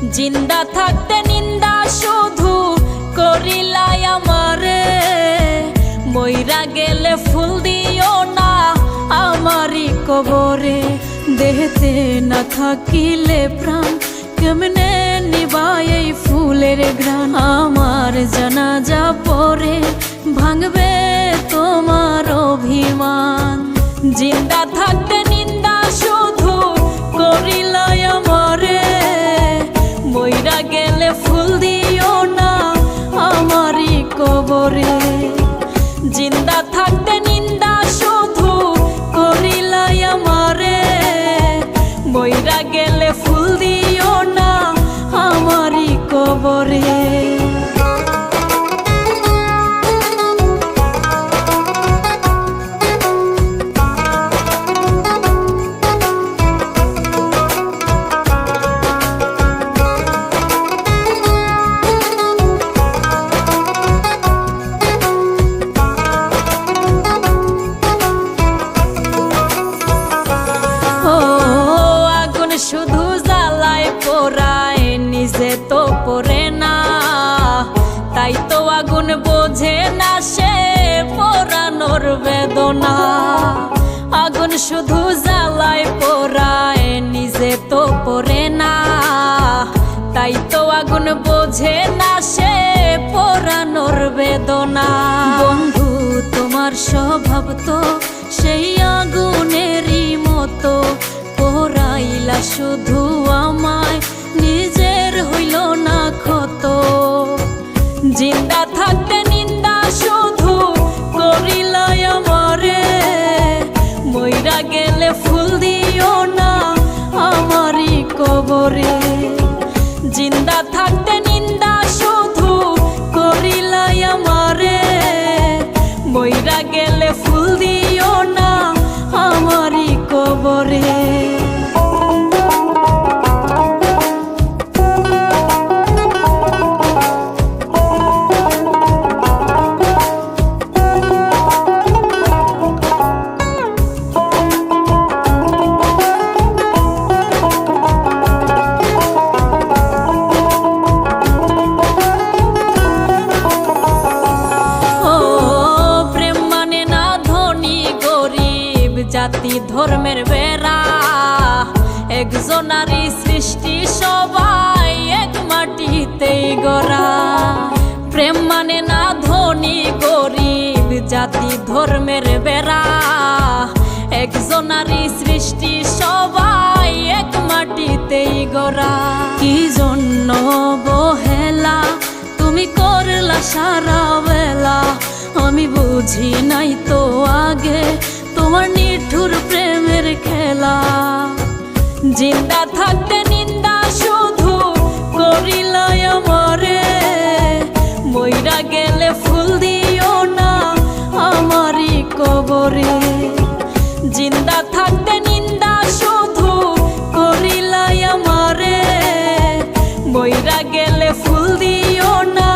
জিন্দা থাকতে নিন্দা শুধু করিলাই আমারে, মইরা গেলে ফুল দিও না আমারই কবরে। দেহতে না থাকিলে প্রাণ কেমনে নিবাই এই ফুলের ঘ্রাণ। আমার জানাজা পরে ভাঙবে তোমার অভিমান। জিন্দা থাকতে নিন্দা শুধু করিলাই আমারে, মইরা গেলে ফুল দিও না আমারই কবরে। জিন্দা থাকতে নিন্দা শুধু করিলাই আমারে, মইরা গেলে ফুল দিও না আমারই কবরে। শুধু জ্বালায় পোড়ায় নিজে তো পড়ে না, তাই তো আগুন বোঝে না সে পোড়ানোর বেদনা। আগুন শুধু জ্বালায় পোড়ায় নিজে তো পড়ে না, তাই তো আগুন বোঝে না সে পোড়ানোর বেদনা। বন্ধু তোমার স্বভাব তো সেই আগুনেরই মতো, পোড়াইলা শুধু আমায় নিজের হইল না ক্ষত। জিন্দা থাকতে নিন্দা শুধু করিলাই আমারে, মইরা গেলে ফুল দিও না আমারই কবরে। জিন্দা থাকতে নিন্দা শুধু করিলাই আমারে, মইরা গেলে ফুল দিও না আমারই কবরে। জাতি ধর্মের বেড়া একজনারই সৃষ্টি, সবাই এক মাটিতেই গড়া। প্রেম মানে না ধনী গরিব, জাতি ধর্মের বেড়া একজনারই সৃষ্টি, সবাই এক মাটিতেই গড়া। কি জন্য বহেলা তুমি করলা সারা বেলা, আমি বুঝি নাই তো আগে তোমার নিঠুর প্রেমের খেলা। জিন্দা থাকতে নিন্দা শুধু করিলাই আমারে, মইরা গেলে ফুল দিও না আমারই কবরে। জিন্দা থাকতে নিন্দা শুধু করিলাই আমারে, মইরা গেলে ফুল দিও না